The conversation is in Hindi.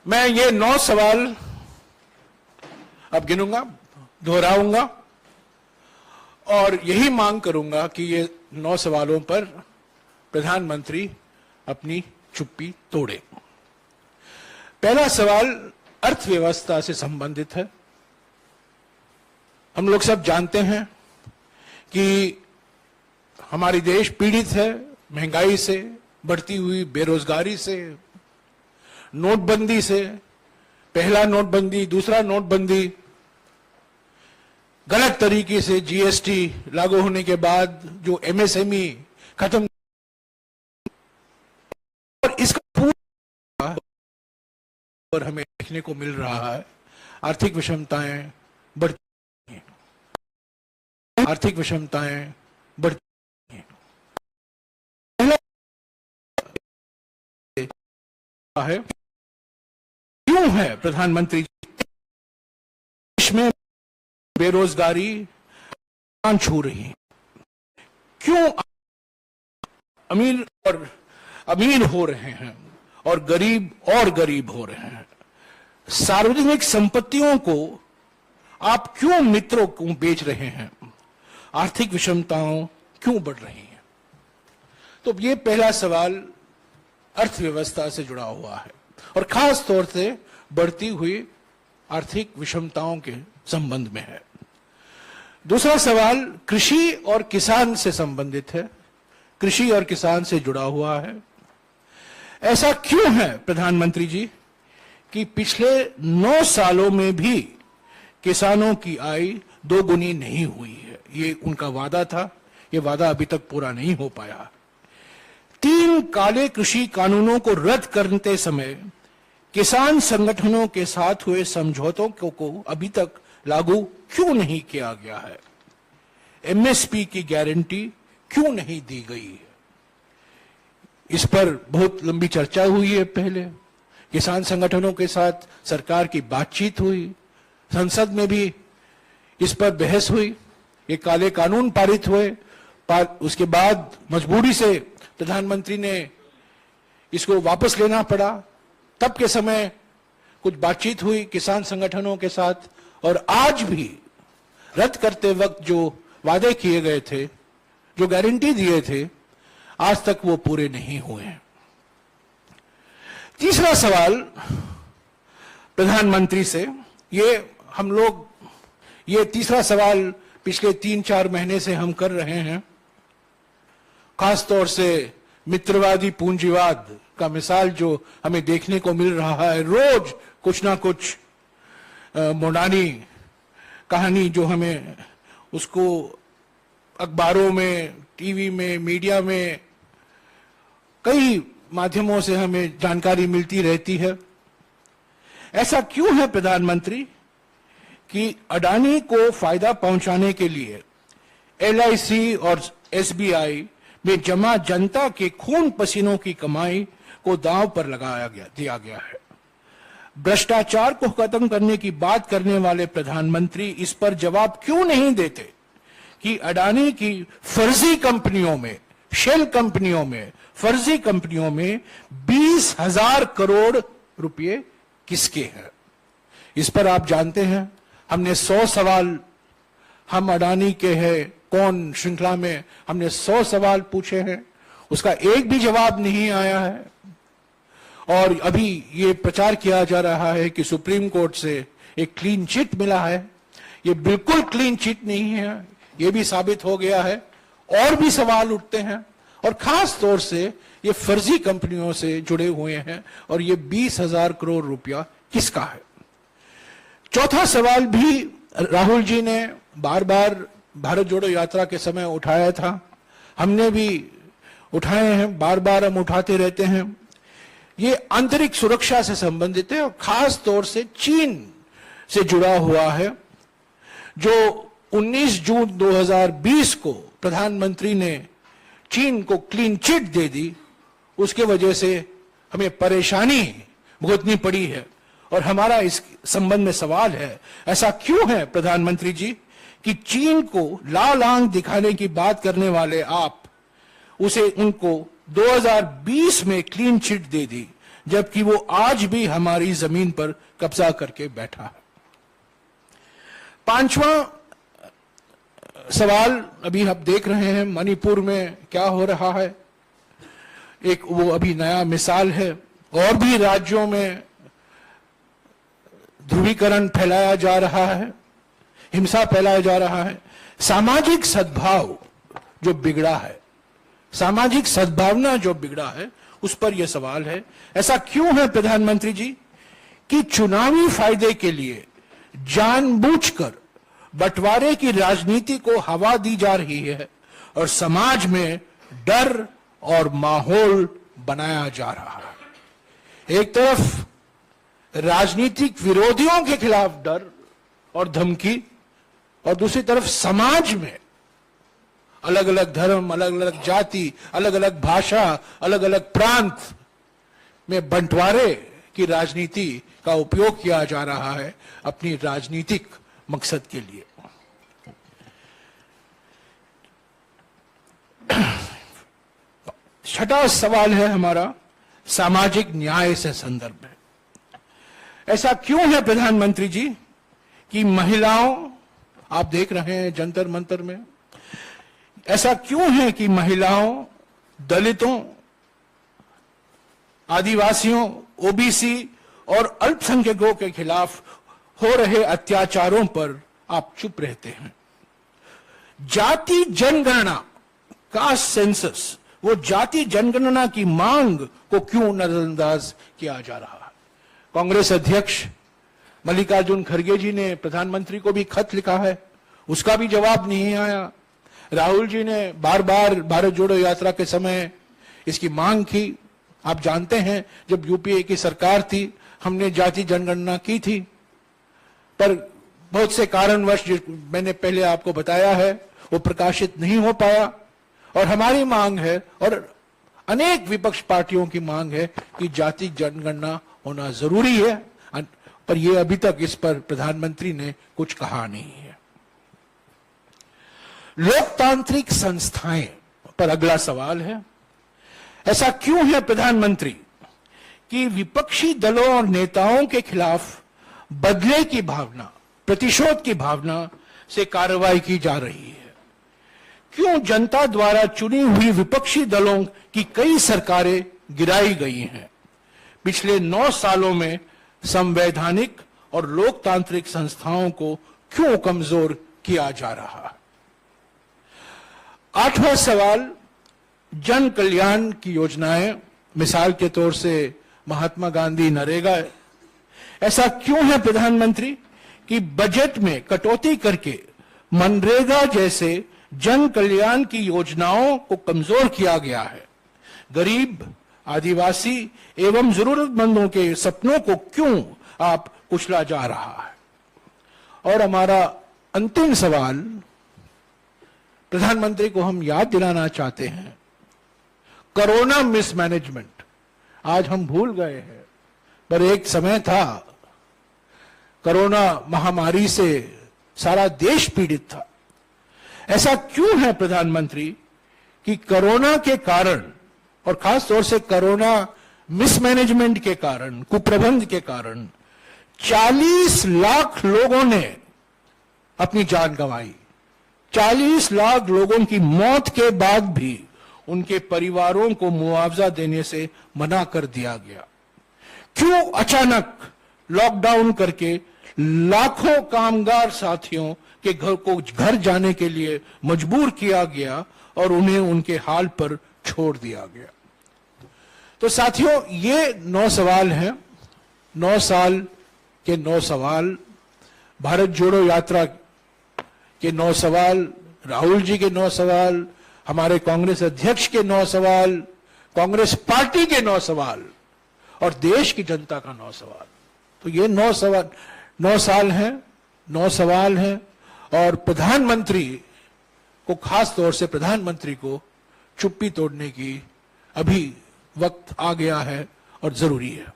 मैं ये 9 सवाल अब गिनूंगा, दोहराऊंगा और यही मांग करूंगा कि ये 9 सवालों पर प्रधानमंत्री अपनी चुप्पी तोड़े। पहला सवाल अर्थव्यवस्था से संबंधित है। हम लोग सब जानते हैं कि हमारी देश पीड़ित है महंगाई से, बढ़ती हुई बेरोजगारी से, नोटबंदी से, पहला नोटबंदी, दूसरा नोटबंदी, गलत तरीके से जीएसटी लागू होने के बाद जो एमएसएमई खत्म, और इसका पूरा और हमें देखने को मिल रहा है आर्थिक विषमताएं बढ़ती हैं, आर्थिक विषमताएं बढ़ती हैं। है क्यों है प्रधानमंत्री देश में बेरोजगारी छू रही है? क्यों अमीर हो रहे हैं और गरीब हो रहे हैं? सार्वजनिक संपत्तियों को आप क्यों मित्रों को बेच रहे हैं? आर्थिक विषमताओं क्यों बढ़ रही हैं? तो ये पहला सवाल अर्थव्यवस्था से जुड़ा हुआ है और खास तौर से बढ़ती हुई आर्थिक विषमताओं के संबंध में है। दूसरा सवाल कृषि और किसान से संबंधित है, कृषि और किसान से जुड़ा हुआ है। ऐसा क्यों है प्रधानमंत्री जी कि पिछले 9 सालों में भी किसानों की आय 2 गुनी नहीं हुई है? ये उनका वादा था, ये वादा अभी तक पूरा नहीं हो पाया। 3 काले कृषि कानूनों को रद्द करते समय किसान संगठनों के साथ हुए समझौतों को अभी तक लागू क्यों नहीं किया गया है? एमएसपी की गारंटी क्यों नहीं दी गई है? इस पर बहुत लंबी चर्चा हुई है। पहले किसान संगठनों के साथ सरकार की बातचीत हुई, संसद में भी इस पर बहस हुई, ये काले कानून पारित हुए। उसके बाद मजबूरी से प्रधानमंत्री ने इसको वापस लेना पड़ा। तब के समय कुछ बातचीत हुई किसान संगठनों के साथ, और आज भी रद्द करते वक्त जो वादे किए गए थे, जो गारंटी दिए थे, आज तक वो पूरे नहीं हुए हैं। तीसरा सवाल प्रधानमंत्री से, ये तीसरा सवाल पिछले 3-4 महीने से हम कर रहे हैं। खास तौर से मित्रवादी पूंजीवाद का मिसाल जो हमें देखने को मिल रहा है, रोज कुछ ना कुछ मोडानी कहानी जो हमें उसको अखबारों में, टीवी में, मीडिया में, कई माध्यमों से हमें जानकारी मिलती रहती है। ऐसा क्यों है प्रधानमंत्री कि अडानी को फायदा पहुंचाने के लिए एलआईसी और एसबीआई में जमा जनता के खून पसीनों की कमाई को दांव पर दिया गया है? भ्रष्टाचार को खत्म करने की बात करने वाले प्रधानमंत्री इस पर जवाब क्यों नहीं देते कि अडानी की फर्जी कंपनियों में, शेल कंपनियों में, फर्जी कंपनियों में 20,000 करोड़ रुपए किसके हैं? इस पर आप जानते हैं हमने 100 सवाल, हम अडानी के हैं कौन श्रृंखला में हमने 100 सवाल पूछे हैं, उसका एक भी जवाब नहीं आया है। और अभी ये प्रचार किया जा रहा है कि सुप्रीम कोर्ट से एक क्लीन चिट मिला है। ये बिल्कुल क्लीन चिट नहीं है, ये भी साबित हो गया है। और भी सवाल उठते हैं और खास तौर से ये फर्जी कंपनियों से जुड़े हुए हैं, और ये 20,000 करोड़ रुपया किसका है? चौथा सवाल भी राहुल जी ने बार बार भारत जोड़ो यात्रा के समय उठाया था, हमने भी उठाए हैं, बार बार हम उठाते रहते हैं। ये आंतरिक सुरक्षा से संबंधित है और खास तौर से चीन से जुड़ा हुआ है। जो 19 जून 2020 को प्रधानमंत्री ने चीन को क्लीन चिट दे दी, उसके वजह से हमें परेशानी भुगतनी पड़ी है। और हमारा इस संबंध में सवाल है, ऐसा क्यों है प्रधानमंत्री जी कि चीन को लाल आंख दिखाने की बात करने वाले आप उनको 2020 में क्लीन चिट दे दी, जबकि वो आज भी हमारी जमीन पर कब्जा करके बैठा है। पांचवा सवाल, अभी आप देख रहे हैं मणिपुर में क्या हो रहा है, एक वो अभी नया मिसाल है। और भी राज्यों में ध्रुवीकरण फैलाया जा रहा है, हिंसा फैलाया जा रहा है। सामाजिक सद्भाव जो बिगड़ा है, सामाजिक सद्भावना जो बिगड़ा है, उस पर यह सवाल है। ऐसा क्यों है प्रधानमंत्री जी कि चुनावी फायदे के लिए जानबूझकर बंटवारे की राजनीति को हवा दी जा रही है और समाज में डर और माहौल बनाया जा रहा है। एक तरफ राजनीतिक विरोधियों के खिलाफ डर और धमकी, और दूसरी तरफ समाज में अलग अलग धर्म, अलग अलग जाति, अलग अलग भाषा, अलग अलग प्रांत में बंटवारे की राजनीति का उपयोग किया जा रहा है अपनी राजनीतिक मकसद के लिए। छठा सवाल है हमारा सामाजिक न्याय से संदर्भ में। ऐसा क्यों है प्रधानमंत्री जी कि महिलाओं, आप देख रहे हैं जंतर मंतर में, ऐसा क्यों है कि महिलाओं, दलितों, आदिवासियों, ओबीसी और अल्पसंख्यकों के खिलाफ हो रहे अत्याचारों पर आप चुप रहते हैं? जाति जनगणना, कास्ट सेंसस, वो जाति जनगणना की मांग को क्यों नजरअंदाज किया जा रहा है? कांग्रेस अध्यक्ष मल्लिकार्जुन खड़गे जी ने प्रधानमंत्री को भी खत लिखा है, उसका भी जवाब नहीं आया। राहुल जी ने बार बार भारत जोड़ो यात्रा के समय इसकी मांग की। आप जानते हैं जब यूपीए की सरकार थी, हमने जाति जनगणना की थी, पर बहुत से कारणवश मैंने पहले आपको बताया है वो प्रकाशित नहीं हो पाया। और हमारी मांग है और अनेक विपक्ष पार्टियों की मांग है कि जाति जनगणना होना जरूरी है, पर यह अभी तक इस पर प्रधानमंत्री ने कुछ कहा नहीं है। लोकतांत्रिक संस्थाएं पर अगला सवाल है। ऐसा क्यों है प्रधानमंत्री कि विपक्षी दलों और नेताओं के खिलाफ बदले की भावना, प्रतिशोध की भावना से कार्रवाई की जा रही है? क्यों जनता द्वारा चुनी हुई विपक्षी दलों की कई सरकारें गिराई गई हैं? पिछले 9 सालों में संवैधानिक और लोकतांत्रिक संस्थाओं को क्यों कमजोर किया जा रहा है? 8वां सवाल, जन कल्याण की योजनाएं, मिसाल के तौर से महात्मा गांधी नरेगा। ऐसा क्यों है प्रधानमंत्री कि बजट में कटौती करके मनरेगा जैसे जन कल्याण की योजनाओं को कमजोर किया गया है? गरीब, आदिवासी एवं जरूरतमंदों के सपनों को क्यों आप कुचला जा रहा है? और हमारा अंतिम सवाल, प्रधानमंत्री को हम याद दिलाना चाहते हैं, कोरोना मिसमैनेजमेंट आज हम भूल गए हैं, पर एक समय था कोरोना महामारी से सारा देश पीड़ित था। ऐसा क्यों है प्रधानमंत्री कि कोरोना के कारण और खास तौर से कोरोना मिसमैनेजमेंट के कारण, कुप्रबंध के कारण 40 लाख लोगों ने अपनी जान गंवाई। 40 लाख लोगों की मौत के बाद भी उनके परिवारों को मुआवजा देने से मना कर दिया गया। क्यों अचानक लॉकडाउन करके लाखों कामगार साथियों के घर जाने के लिए मजबूर किया गया और उन्हें उनके हाल पर छोड़ दिया गया? तो साथियों, ये 9 सवाल हैं, 9 साल के 9 सवाल, भारत जोड़ो यात्रा के 9 सवाल, राहुल जी के 9 सवाल, हमारे कांग्रेस अध्यक्ष के 9 सवाल, कांग्रेस पार्टी के 9 सवाल और देश की जनता का 9 सवाल। तो ये 9 साल हैं, 9 सवाल हैं, और प्रधानमंत्री को, खास तौर से प्रधानमंत्री को चुप्पी तोड़ने की अभी वक्त आ गया है और जरूरी है।